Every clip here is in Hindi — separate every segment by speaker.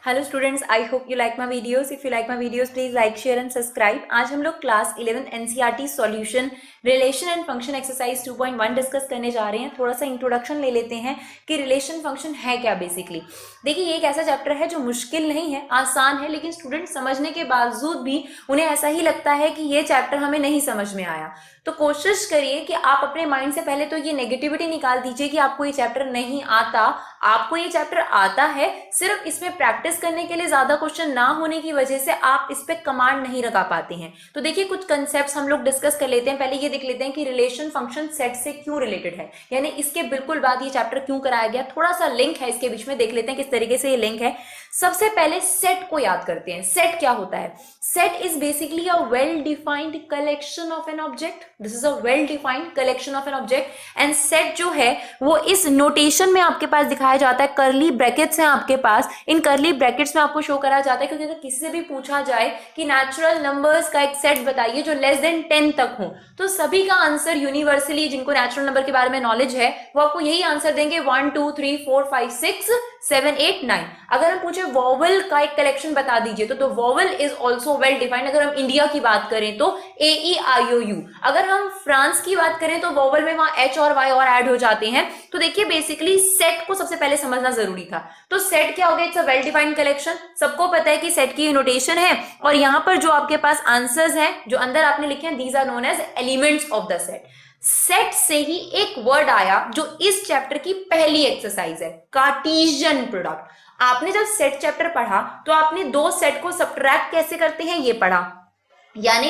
Speaker 1: Hello students, I hope you like my videos. If you like my videos please like share and subscribe. आज हम लोग class 11 NCERT solution relation and function exercise 2.1 discuss करने जा रहे हैं. थोड़ा सा इंट्रोडक्शन ले लेते हैं कि रिलेशन फंक्शन है क्या. बेसिकली देखिए, ये एक ऐसा चैप्टर है जो मुश्किल नहीं है, आसान है, लेकिन स्टूडेंट समझने के बावजूद भी उन्हें ऐसा ही लगता है कि ये चैप्टर हमें नहीं समझ में आया. तो कोशिश करिए कि आप अपने माइंड से पहले तो ये नेगेटिविटी निकाल दीजिए कि आपको ये चैप्टर नहीं आता. आपको ये चैप्टर आता है, सिर्फ इसमें प्रैक्टिस करने के लिए ज्यादा क्वेश्चन ना होने की वजह से आप इस पे कमांड नहीं लगा पाते हैं. तो देखिए, कुछ कंसेप्ट्स हम लोग डिस्कस कर लेते हैं. पहले ये देख लेते हैं कि रिलेशन फंक्शन सेट से क्यों रिलेटेड है, यानी इसके बिल्कुल बाद ये चैप्टर क्यों कराया गया. थोड़ा सा लिंक है इसके बीच में, देख लेते हैं किस तरीके से ये लिंक है. सबसे पहले सेट को याद करते हैं. सेट क्या होता है? Set is basically a well defined collection of an object. This is a well defined collection of an object. And set जो है वो इस नोटेशन में आपके पास दिखाया जाता है. करली ब्रैकेट्स हैं आपके पास. इन करली ब्रैकेट्स में आपको शो करा जाता है, क्योंकि अगर किसी से भी पूछा जाए कि नेचुरल नंबर्स का एक सेट बताइए जो लेस देन 10 तक हो, तो सभी का आंसर यूनिवर्सली, जिनको नेचुरल नंबर के बारे में नॉलेज है, वो आपको यही आंसर देंगे 1 2 3 4 5 6 7 8 9. अगर हम पूछे वॉवल का एक कलेक्शन बता दीजिए तो vowel is also well defined. अगर हम इंडिया की बात करें तो AEIOU. अगर हम फ्रांस की बात करें तो वॉवल में वहां H और Y और ऐड हो जाते हैं. तो देखिए, बेसिकली सेट को सबसे पहले समझना जरूरी था. तो सेट क्या हो गया? It's a well defined collection. सबको पता है कि सेट की नोटेशन है, और यहां पर जो आपके पास आंसर्स हैं जो अंदर आपने लिखे हैं, these are known as elements of the set. Set से ही एक वर्ड आया जो इस चैप्टर की पहली एक्सरसाइज है, कार्टेशियन प्रोडक्ट. आपने जब सेट चैप्टर पढ़ा तो आपने दो सेट को सब्ट्रैक्ट कैसे करते हैं ये पढ़ा, यानी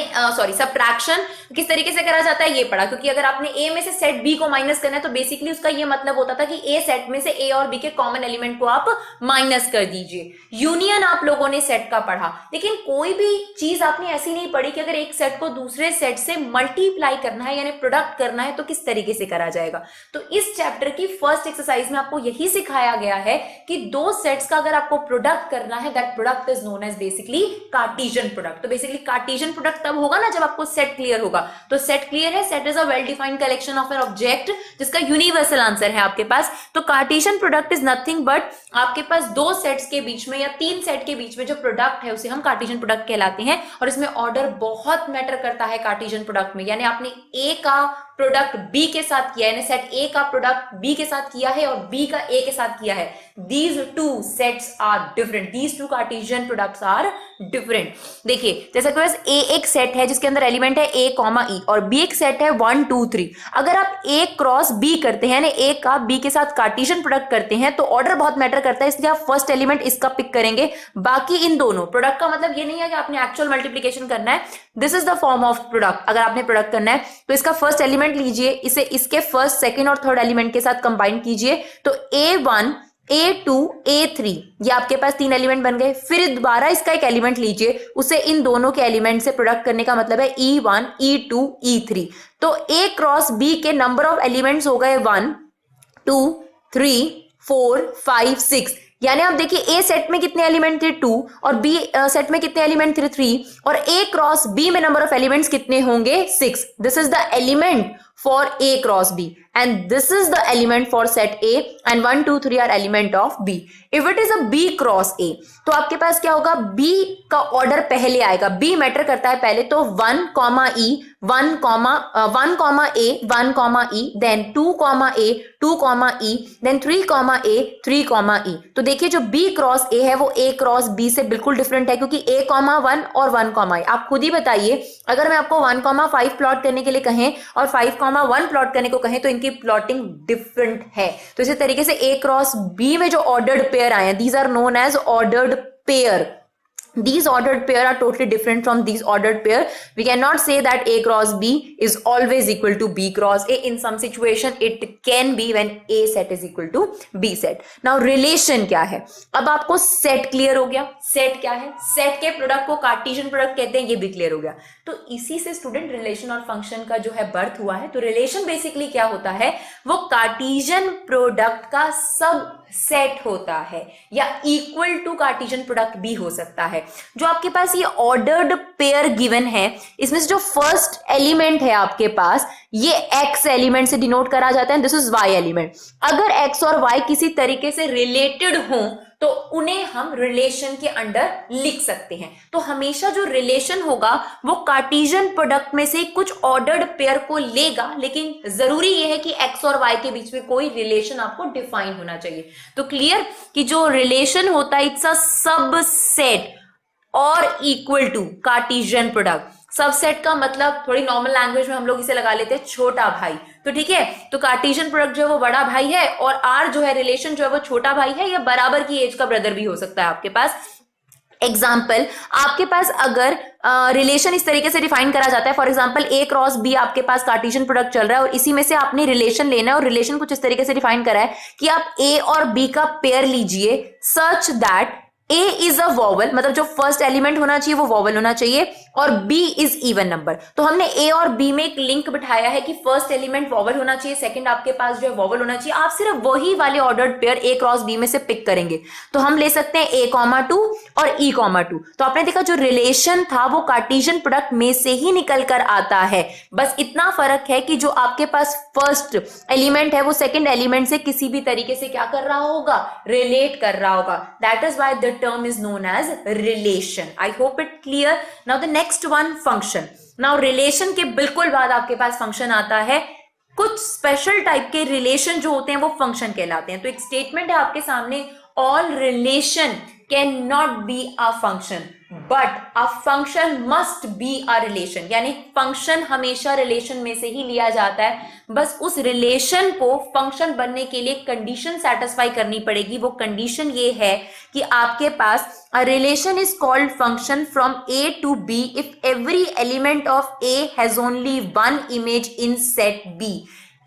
Speaker 1: सब्ट्रैक्शन किस तरीके से करा जाता है ये पढ़ा. क्योंकि अगर आपने ए में से सेट बी को माइनस करना है तो बेसिकली उसका ये मतलब होता था कि ए सेट में से ए और बी के कॉमन एलिमेंट को आप माइनस कर दीजिए. यूनियन आप लोगों ने सेट का पढ़ा, लेकिन कोई भी चीज आपने ऐसी नहीं पढ़ी कि अगर एक सेट को दूसरे सेट से मल्टीप्लाई करना है यानी प्रोडक्ट करना है तो किस तरीके से करा जाएगा. तो इस चैप्टर की फर्स्ट एक्सरसाइज में आपको यही सिखाया गया है कि दो सेट्स का अगर आपको प्रोडक्ट करना है, that product is known as basically Cartesian product. तो बेसिकली कार्टेशियन प्रोडक्ट तब होगा ना जब आपको सेट क्लियर होगा. तो सेट क्लियर है. Set is a well defined collection of an object जिसका यूनिवर्सल आंसर है आपके पास. तो Cartesian product is nothing but आपके पास दो सेट्स के बीच में या तीन सेट के बीच में जो प्रोडक्ट है उसे हम कार्टेशियन प्रोडक्ट कहलाते हैं. और इसमें ऑर्डर बहुत मैटर करता है कार्टेशियन प्रोडक्ट में. यानी आपने ए का प्रोडक्ट बी के साथ किया है, यानी सेट ए का प्रोडक्ट बी के साथ किया है और बी का ए के साथ किया है. These two sets are different. These two Cartesian products are different. देखिए, जैसे कि ए एक सेट है जिसके अंदर एलिमेंट है a, E और बी एक सेट है 1 2 3. अगर आप a क्रॉस b करते हैं, यानी a का b के साथ कार्टेशियन प्रोडक्ट करते हैं, तो ऑर्डर बहुत मैटर करता है. इसलिए आप फर्स्ट एलिमेंट इसका पिक करेंगे, बाकी इन दोनों प्रोडक्ट का मतलब ये नहीं है कि आपने एक्चुअल मल्टीप्लीकेशन करना है. This is the form of product. अगर आपने प्रोडक्ट करना है तो इसका फर्स्ट एलिमेंट लीजिए, इसे इसके फर्स्ट, सेकेंड और थर्ड एलिमेंट के साथ कंबाइन कीजिए. तो A1 A2 A3 ये आपके पास तीन एलिमेंट बन गए. फिर दोबारा इसका एक एलिमेंट लीजिए, उसे इन दोनों के एलिमेंट से प्रोडक्ट करने का मतलब है E1 E2 E3. तो A क्रॉस B के नंबर ऑफ एलिमेंट्स हो गए 1 2 3 4 5 6. यानी आप देखिए, ए सेट में कितने एलिमेंट थे 2 और बी सेट में कितने एलिमेंट थे 3, और ए क्रॉस बी में नंबर ऑफ एलिमेंट्स कितने होंगे 6. This is the element for A cross B and this is the element for set A and 1 2 3 are element of B. If it is a B cross A तो आपके पास क्या होगा, B का ऑर्डर पहले आएगा. B मैटर करता है पहले. तो 1 E 1 A 1 E then 2 A 2 E then 3 A 3 E. तो देखिए, जो B क्रॉस A है वो A क्रॉस B से बिल्कुल डिफरेंट है, क्योंकि A 1 और 1 A. आप खुद ही बताइए, अगर मैं आपको 1 5 प्लॉट करने के लिए कहें और 5 1 प्लॉट करने को कहें तो इनकी प्लॉटिंग डिफरेंट है. तो इसी तरीके से A क्रॉस B में जो ऑर्डर्ड पेयर आए हैं, these are known as ordered pair. These ordered pair are totally different from these ordered pair. We cannot say that A cross B is always equal to B cross A. In some situation it can be when A set is equal to B set. Now relation क्या है? अब आपको set clear हो गया. set क्या है? set के प्रोडक्ट को कार्टेशियन प्रोडक्ट कहते हैं, ये भी क्लियर हो गया. तो इसी से स्टूडेंट रिलेशन और फंक्शन का जो है बर्थ हुआ है. तो रिलेशन बेसिकली क्या होता है, वो कार्टेशियन प्रोडक्ट का सब सेट होता है, या इक्वल टू कार्टेशियन प्रोडक्ट भी हो सकता है. जो आपके पास ये ऑर्डर्ड पेयर गिवन है, इसमें से जो फर्स्ट एलिमेंट है आपके पास, ये x एलिमेंट से डिनोट करा जाता है. This is y element. अगर x और y किसी तरीके से रिलेटेड हो तो उन्हें हम रिलेशन के अंडर लिख सकते हैं। तो हमेशा जो रिलेशन होगा वो कार्टेशियन प्रोडक्ट में से कुछ ऑर्डर्ड पेयर को लेगा, लेकिन जरूरी ये है कि एक्स और वाई के बीच में कोई रिलेशन आपको डिफाइन होना चाहिए। तो क्लियर कि जो रिलेशन होता है इट्स अ सबसेट और equal to Cartesian product. Subset का मतलब थोड़ी नॉर्मल लैंग्वेज में हम लोग इसे लगा लेते हैं छोटा भाई। तो ठीक है, तो कार्टेशियन प्रोडक्ट जो है वो बड़ा भाई है और आर जो है रिलेशन जो है वो छोटा भाई है, या बराबर की एज का ब्रदर भी हो सकता है आपके पास। एग्जाम्पल, आपके पास अगर रिलेशन इस तरीके से डिफाइन करा जाता है, for example A cross B आपके पास कार्टेशियन प्रोडक्ट चल रहा है और इसी में से आपने रिलेशन लेना है, और रिलेशन कुछ इस तरीके से डिफाइन करा है कि आप ए और बी का पेयर लीजिए such that A is a vowel, मतलब जो फर्स्ट एलिमेंट होना चाहिए वो वॉवल होना चाहिए, और बी इज इवन नंबर। तो हमने ए और बी में एक लिंक बिठाया है कि फर्स्ट एलिमेंट वॉवल होना चाहिए, सेकंड आपके पास जो है वॉवल होना चाहिए। आप सिर्फ वही वाले ordered pair A cross B में से पिक करेंगे। तो हम ले सकते हैं ए कॉमा 2 और ई कॉमा 2। तो आपने देखा जो रिलेशन था वो कार्टेशियन प्रोडक्ट में से ही निकल कर आता है। बस इतना फर्क है कि जो आपके पास फर्स्ट एलिमेंट है वो सेकंड एलिमेंट से किसी भी तरीके से क्या कर रहा होगा, रिलेट कर रहा होगा। That is why the term is known as relation. I hope it clear. Now the next one, function. Now relation के बिल्कुल बाद आपके पास function आता है। कुछ स्पेशल टाइप के रिलेशन जो होते हैं वो फंक्शन कहलाते हैं। तो एक स्टेटमेंट है आपके सामने, all relation can not be a function but a function must be a relation, यानी फंक्शन हमेशा रिलेशन में से ही लिया जाता है। बस उस रिलेशन को फंक्शन बनने के लिए कंडीशन सेटिस्फाई करनी पड़ेगी। वो कंडीशन ये है कि आपके पास a relation is called function from A to B if every element of A has only one image in set B.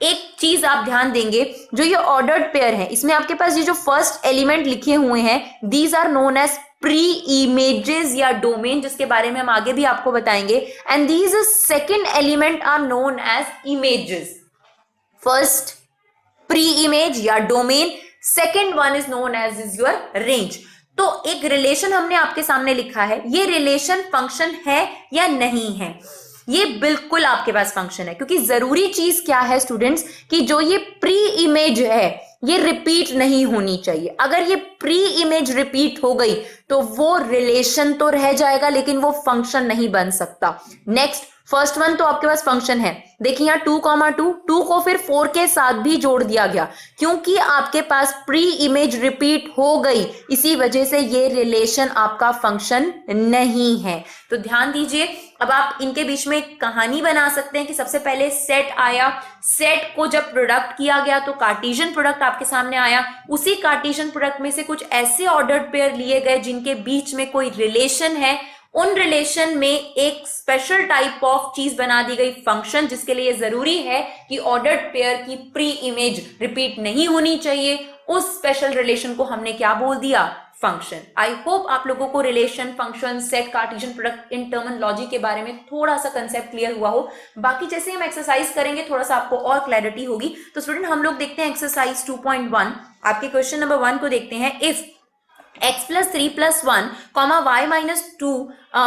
Speaker 1: एक चीज आप ध्यान देंगे, जो ये ऑर्डर्ड पेयर है इसमें आपके पास ये जो फर्स्ट एलिमेंट लिखे हुए हैं these are known as pre images या डोमेन, जिसके बारे में हम आगे भी आपको बताएंगे। And these second element are known as images. First pre image या domain, second one is known as is your range. तो एक रिलेशन हमने आपके सामने लिखा है, ये रिलेशन फंक्शन है या नहीं है? ये बिल्कुल आपके पास फंक्शन है, क्योंकि जरूरी चीज क्या है स्टूडेंट्स कि जो ये प्री इमेज है ये रिपीट नहीं होनी चाहिए। अगर ये प्री इमेज रिपीट हो गई तो वो रिलेशन तो रह जाएगा लेकिन वो फंक्शन नहीं बन सकता। नेक्स्ट, फर्स्ट वन तो आपके पास फंक्शन है। देखिए यहाँ 2,2 2 को फिर 4 के साथ भी जोड़ दिया गया क्योंकि आपके पास प्री इमेज रिपीट हो गई, इसी वजह से ये रिलेशन आपका फंक्शन नहीं है। तो ध्यान दीजिए, अब आप इनके बीच में एक कहानी बना सकते हैं कि सबसे पहले सेट आया, सेट को जब प्रोडक्ट किया गया तो कार्टेशियन प्रोडक्ट आपके सामने आया। उसी कार्टेशियन प्रोडक्ट में से कुछ ऐसे ऑर्डर्ड पेयर लिए गए जिनके बीच में कोई रिलेशन है। उन रिलेशन में एक स्पेशल टाइप ऑफ चीज बना दी गई फंक्शन, जिसके लिए जरूरी है कि ऑर्डर्ड पेयर की प्री इमेज रिपीट नहीं होनी चाहिए। उस स्पेशल रिलेशन को हमने क्या बोल दिया, फंक्शन। आई होप आप लोगों को relation, function, set, Cartesian product in terminology के बारे में थोड़ा सा कंसेप्ट क्लियर हुआ हो। बाकी जैसे हम एक्सरसाइज करेंगे थोड़ा सा आपको और क्लैरिटी होगी। तो स्टूडेंट हम लोग देखते हैं एक्सरसाइज 2.1, आपके क्वेश्चन नंबर 1 को देखते हैं। If x plus 3 plus 1 comma y minus 2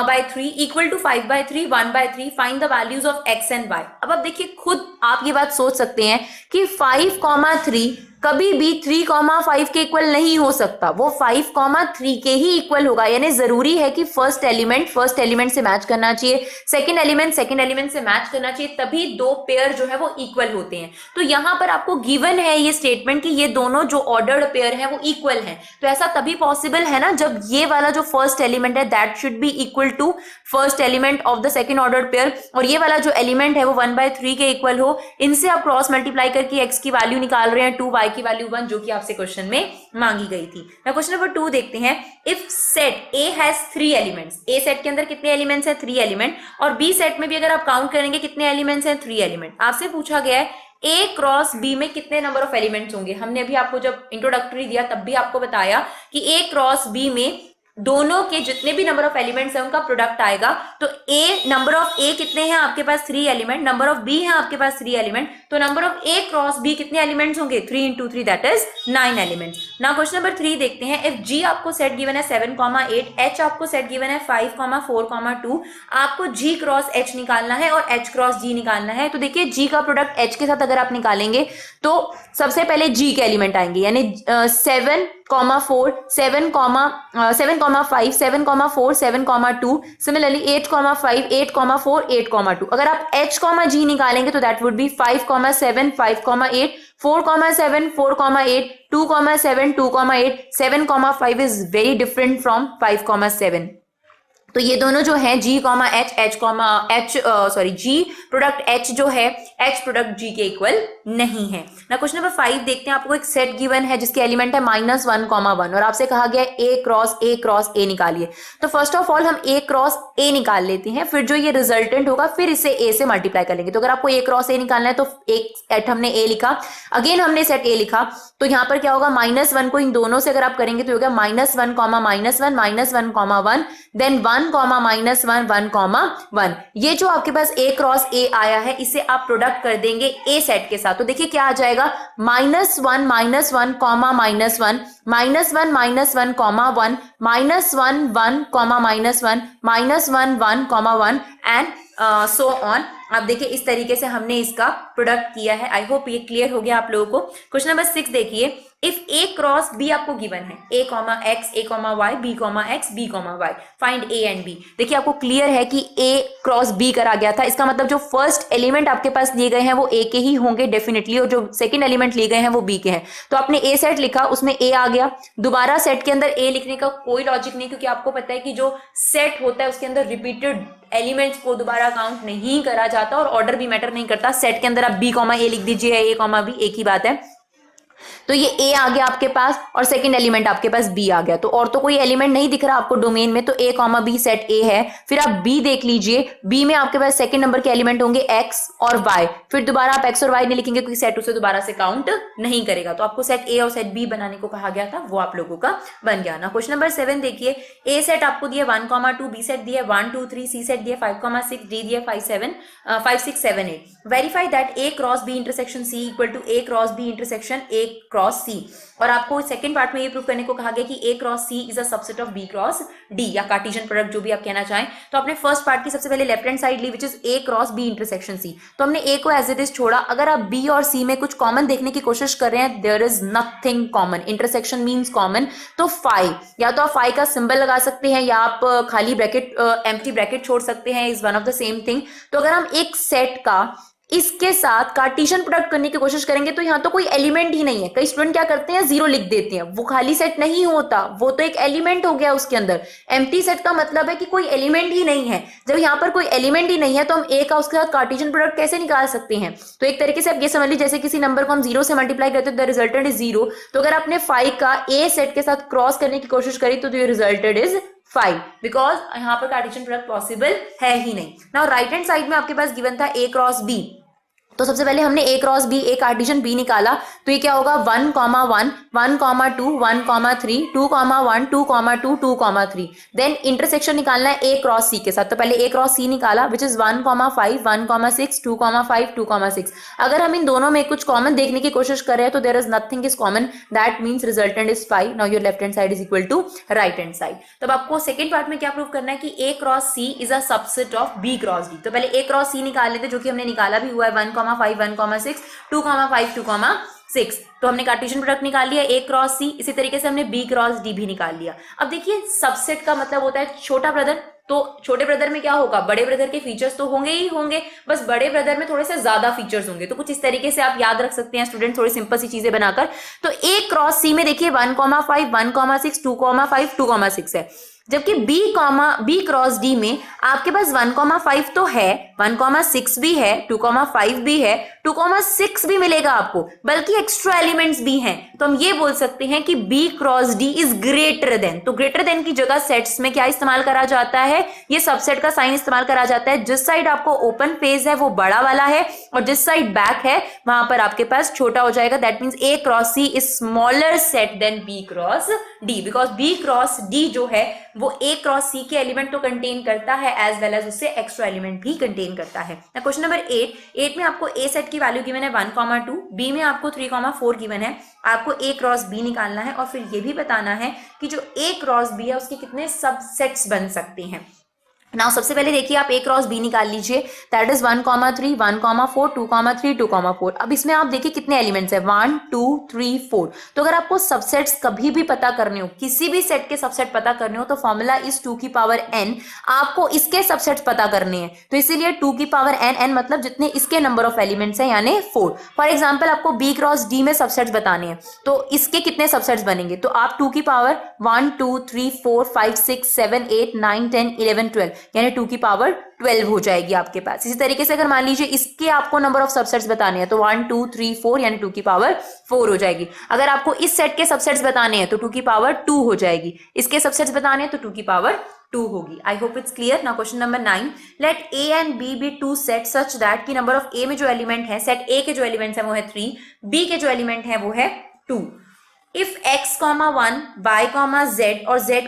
Speaker 1: by 3 equal to 5 by 3 1 by 3 find the values of x and y। अब आप देखिए, खुद आप ये बात सोच सकते हैं कि 5,3 कभी भी 3,5 के इक्वल नहीं हो सकता, वो 5,3 के ही इक्वल होगा। यानी जरूरी है कि फर्स्ट एलिमेंट से मैच करना चाहिए, सेकंड एलिमेंट से मैच करना चाहिए, तभी दो पेयर जो है वो इक्वल होते हैं। तो यहां पर आपको गिवन है ये स्टेटमेंट कि ये दोनों जो ऑर्डर्ड पेयर है वो इक्वल है। तो ऐसा तभी पॉसिबल है ना जब ये वाला जो फर्स्ट एलिमेंट है that should be equal to first element of the second ordered pair, और ये वाला जो एलिमेंट है वो 1/3 के इक्वल हो। इनसे आप क्रॉस मल्टीप्लाई करके x की वैल्यू निकाल रहे हैं 2, y की वैल्यू 1, जो कि आपसे क्वेश्चन में मांगी गई थी। ना क्वेश्चन नंबर 2 देखते हैं। If set A has 3 elements, A set के अंदर कितने एलिमेंट्स हैं, 3 एलिमेंट, और B सेट में भी अगर आप काउंट करेंगे कितने एलिमेंट्स हैं, 3 एलिमेंट। आपसे पूछा गया है A क्रॉस B में कितने नंबर ऑफ एलिमेंट्स होंगे। हमने अभी आपको जब इंट्रोडक्टरी दिया तब भी आपको बताया कि A क्रॉस B में दोनों के जितने भी नंबर ऑफ एलिमेंट्स हैं उनका प्रोडक्ट आएगा। तो नंबर ऑफ ए कितने हैं आपके पास, 3 एलिमेंट, नंबर ऑफ बी है आपके पास 3 एलिमेंट, तो number of A cross B कितने एलिमेंट्स होंगे, 3 into 3 that is 9 elements. Now question number 3 देखते हैं। इफ जी आपको सेट गिवन है 7,8, एच आपको सेट गिवन है 5,4,2, आपको जी क्रॉस एच निकालना है और एच क्रॉस जी निकालना है। तो देखिए जी का प्रोडक्ट एच के साथ अगर आप निकालेंगे तो सबसे पहले जी के एलिमेंट आएंगे, यानी 7 7,4, 7,5, 7,4, 7,2, सिमिलरली 8,5, 8,4, 8,2। अगर आप h, g निकालेंगे तो that would be 5,7, 5,8, 4,7, 4,8, 2,7, 2,8, 7,5 is very different from 5,7। तो ये दोनों जो है g, g प्रोडक्ट h जो है h प्रोडक्ट g के इक्वल नहीं है ना। क्वेश्चन नंबर 5 देखते हैं। आपको एक सेट गिवन है जिसके एलिमेंट है -1,1 और आपसे कहा गया है a क्रॉस a निकालिए। तो फर्स्ट ऑफ ऑल हम a क्रॉस a निकाल लेते हैं, फिर जो ये रिजल्टेंट होगा फिर इसे a से मल्टीप्लाई कर लेंगे। तो अगर आपको a क्रॉस a निकालना है तो एक सेट हमने a लिखा, अगेन हमने सेट a लिखा, तो यहाँ पर क्या होगा -1 को इन दोनों से अगर आप करेंगे तो होगा -1, -1, -1, देन 1, -1, 1, 1। ये जो आपके पास a क्रॉस a आया है इसे आप प्रोडक्ट कर देंगे a सेट के साथ। तो देखिए क्या आ जाएगा, -1, -1, -1, -1, -1, -1, -1, -1, -1, -1 एंड सो ऑन। आप देखिए इस तरीके से हमने इसका प्रोडक्ट किया है। आई होप ये क्लियर हो गया आप लोगों को। क्वेश्चन नंबर 6 देखिए। इफ a क्रॉस b आपको गिवन है, a, x, a, y, b, x, b, y, find a and b। देखिए आपको क्लियर है कि a क्रॉस b करा गया था, इसका मतलब जो फर्स्ट एलिमेंट आपके पास लिए गए हैं वो a के ही होंगे डेफिनेटली, और जो सेकंड एलिमेंट लिए गए हैं वो b के हैं। तो आपने a सेट लिखा, उसमें a आ गया। दोबारा सेट के अंदर a लिखने का कोई लॉजिक नहीं, क्योंकि आपको पता है कि जो सेट होता है उसके अंदर रिपीटेड एलिमेंट्स को दोबारा काउंट नहीं करा जाता और ऑर्डर भी मैटर नहीं करता। सेट के अंदर आप b, a लिख दीजिए, a, b, एक ही बात है। तो ये a आ गया आपके पास और सेकंड एलिमेंट आपके पास b आ गया। तो और तो कोई एलिमेंट नहीं दिख रहा आपको डोमेन में, तो a, b सेट a है। फिर आप b देख लीजिए, b में आपके पास सेकंड नंबर के एलिमेंट होंगे x और y। फिर दोबारा आप x और y नहीं लिखेंगे क्योंकि सेट उसे दोबारा से काउंट नहीं करेगा। तो आपको सेट a और सेट b बनाने को कहा गया था, वो आप लोगों का बन गया ना। क्वेश्चन नंबर 7 देखिए। a सेट आपको दिया 1, 2, b सेट दिया 1, 2, 3, c सेट दिया 5, 6, d दिया 5, 6, 7, 8। Verify that a cross b intersection c equal to a cross b intersection a cross c। और आपको सेकंड पार्ट में ये प्रूव करने को कहा गया कि a cross c is a subset of b cross d, या कार्टेशियन प्रोडक्ट जो भी आप कहना चाहें। तो आपने फर्स्ट पार्ट की सबसे पहले लेफ्ट हैंड साइड ली which is a cross b intersection c। तो हमने a को एज इट इज छोड़ा। अगर आप b और c में कुछ कॉमन देखने की कोशिश कर रहे हैं, there is nothing common. Intersection means common, तो फाई, या तो आप फाई का सिंबल लगा सकते हैं या आप खाली ब्रैकेट एम्प्टी ब्रैकेट छोड़ सकते हैं, is one of the same thing. तो अगर हम एक सेट का इसके साथ कार्टेशियन प्रोडक्ट करने की कोशिश करेंगे तो यहाँ तो कोई एलिमेंट ही नहीं है। कई स्टूडेंट क्या करते हैं, 0 लिख देते हैं, वो खाली सेट नहीं होता, वो तो एक एलिमेंट हो गया उसके अंदर। एम्प्टी सेट का मतलब है कि कोई एलिमेंट ही नहीं है। जब यहाँ पर कोई एलिमेंट ही नहीं है तो हम a का उसके साथ कार्टेशियन प्रोडक्ट कैसे निकाल सकते हैं। तो एक तरीके से आप ये समझ लीजिए जैसे किसी नंबर को हम 0 से मल्टीप्लाई करते हैं तो द रिजल्टेड इज 0। तो अगर आपने 5 का a सेट के साथ क्रॉस करने की कोशिश करी तो रिजल्टेड इज 5, बिकॉज यहाँ पर कार्टेशियन प्रोडक्ट पॉसिबल है ही नहीं ना। राइट हैंड साइड में आपके पास गिवन था a क्रॉस b। तो सबसे पहले हमने a cross b, a Cartesian b निकाला। तो ये क्या होगा, 1, 1, 1, 2, 1, 3, 2, 1, 2, 2, 2, 3। देन इंटरसेक्शन निकालना है a क्रॉस c के साथ। तो पहले a क्रॉस c निकाला विच इज 1, 5, 1, 6, 2, 5, 2, 6। अगर हम इन दोनों में कुछ कॉमन देखने की कोशिश कर रहे हैं तो there is nothing is common, that means resultant is 5। Now your left hand side is equal to right hand side. तब आपको सेकंड पार्ट में क्या प्रूव करना है कि a cross c is a subset of b cross d। तो पहले a क्रॉस c निकाल लेते, जो कि हमने निकाला भी हुआ है 1, 5, 1, 6, 2, 5, 2, 6। तो हमने कार्टेशियन प्रोडक्ट निकाल लिया a क्रॉस c। इसी तरीके से हमने b क्रॉस d भी निकाल लिया। अब देखिए सबसेट का मतलब होता है छोटा ब्रदर। तो छोटे ब्रदर में क्या होगा, बड़े ब्रदर के फीचर्स तो होंगे ही होंगे, बस बड़े ब्रदर में थोड़े से ज्यादा फीचर्स होंगे। तो कुछ इस तरीके से आप याद रख सकते हैं स्टूडेंट, थोड़ी सिंपल सी चीजें बनाकर। तो a क्रॉस c में देखिए 1, 5, 1, 6, 2, 5, 2, 6 है, जबकि b क्रॉस d में आपके पास 1, 5 तो है, 1, 6 भी है, 2, 5 भी है, 2, 6 भी मिलेगा आपको, बल्कि एक्स्ट्रा एलिमेंट्स भी हैं। तो हम ये बोल सकते हैं कि b cross d is greater than. तो ग्रेटर देन की जगह सेट्स में क्या इस्तेमाल करा जाता है, ये सबसेट का साइन इस्तेमाल करा जाता है। जिस साइड आपको ओपन फेज है वो बड़ा वाला है और जिस साइड बैक है वहां पर आपके पास छोटा हो जाएगा। That means a cross c is smaller set than b cross d, because b cross d जो है वो a क्रॉस c के एलिमेंट तो कंटेन करता है एज वेल एज उससे एक्स्ट्रा एलिमेंट भी कंटेन करता है। क्वेश्चन नंबर 8 में आपको a सेट की वैल्यू गिवन है 1, 2, b में आपको 3, 4 गिवन है। आपको a क्रॉस b निकालना है और फिर ये भी बताना है कि जो a क्रॉस b है उसके कितने सबसेट्स बन सकते हैं। नाउ सबसे पहले देखिए आप A क्रॉस B निकाल लीजिए, दैट इज 1,3, 1,4, 2,3, 2,4। अब इसमें आप देखिए कितने एलिमेंट्स है, 1 2 3 4। तो अगर आपको सबसेट्स कभी भी पता करने हो, किसी भी सेट के सबसेट पता करने हो, तो फॉर्मूला इज 2 की पावर n। आपको इसके सबसेट्स पता करने हैं, तो इसीलिए 2 की पावर n, n मतलब जितने इसके नंबर ऑफ एलिमेंट्स हैं यानी 4। फॉर एग्जाम्पल आपको B क्रॉस D में सबसेट्स बताने हैं, तो इसके कितने सबसेट्स बनेंगे, तो आप 2 की पावर 1 2 3 4 5 6 7 8 9 10 11 12 यानी 2 की पावर 12 हो जाएगी आपके पास। इसी तरीके से अगर मान लीजिए इसके आपको नंबर ऑफ सबसेट्स बताने हैं, तो 1 2 3 4 यानी 2 की पावर 4 हो जाएगी। अगर आपको इस सेट के सबसेट्स बताने हैं तो 2 की पावर 2 हो जाएगी, इसके सबसेट्स बताने हैं तो 2 की पावर 2 होगी। I hope it's clear. Now question number 9, let A and B be two set such that की नंबर ऑफ A में जो एलिमेंट है, सेट A के जो एलिमेंट्स है वो है 3, B के जो एलिमेंट है वो है 2। if x, 1, y, z और z,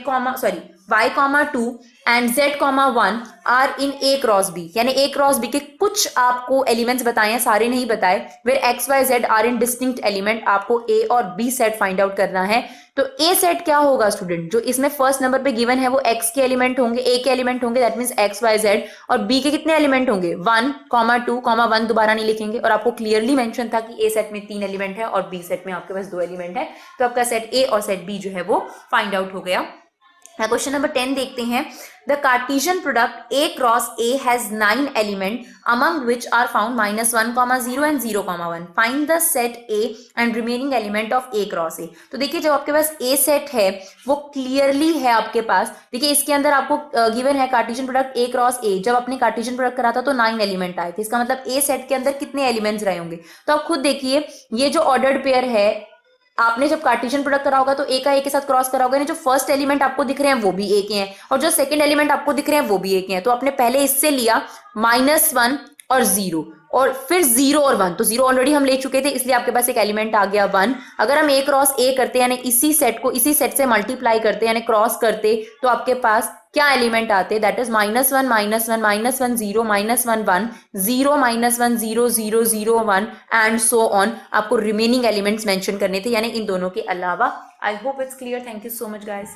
Speaker 1: y, 2 and z, 1 are in A cross B, यानी A क्रॉस B के कुछ आपको एलिमेंट्स बताए हैं, सारे नहीं बताए, where x, y, z are in distinct element, आपको A और B सेट फाइंड आउट करना है। तो A सेट क्या होगा स्टूडेंट, जो इसमें फर्स्ट नंबर पे गिवन है वो x के एलिमेंट होंगे, A के एलिमेंट होंगे, that means x, y, z, और B के कितने एलिमेंट होंगे, 1, 2, 1 दोबारा नहीं लिखेंगे, और आपको क्लियरली मेंशन था कि A सेट में 3 एलिमेंट है और B सेट में आपके पास 2 एलिमेंट है, तो आपका सेट A और सेट B जो है वो फाइंड आउट हो गया। क्वेश्चन नंबर 10 देखते हैं, the Cartesian product A cross A has 9 element among which are found -1, 0 and 0, 1। Find the set A and remaining element of A cross A। तो देखिए जब आपके पास A सेट है वो क्लियरली है आपके पास, देखिए इसके अंदर आपको गिवन है Cartesian product A cross A, जब आपने कार्टेशियन प्रोडक्ट करा था तो 9 एलिमेंट आए थे, इसका मतलब A सेट के अंदर कितने एलिमेंट्स रहे होंगे। तो आप खुद देखिए ये जो ऑर्डर्ड पेयर है, आपने जब कार्टेशियन प्रोडक्ट करा होगा तो ए का ए के साथ क्रॉस करा होगा, जो फर्स्ट एलिमेंट आपको दिख रहे हैं वो भी ए के हैं और जो सेकंड एलिमेंट आपको दिख रहे हैं वो भी ए के हैं। तो आपने पहले इससे लिया -1 और 0 और फिर 0 और 1, तो 0 ऑलरेडी हम ले चुके थे इसलिए आपके पास एक एलिमेंट आ गया 1। अगर हम ए क्रॉस ए करते यानी इसी सेट को इसी सेट से मल्टीप्लाई करते यानी क्रॉस करते, तो आपके पास क्या एलिमेंट आते, that is -1 -1 -1 -1 0 -1 1 0 -1 0 0 0 1 and so on. आपको रिमेनिंग एलिमेंट्स मेंशन करने थे यानी इन दोनों के अलावा। आई hope it's clear. Thank you so much guys.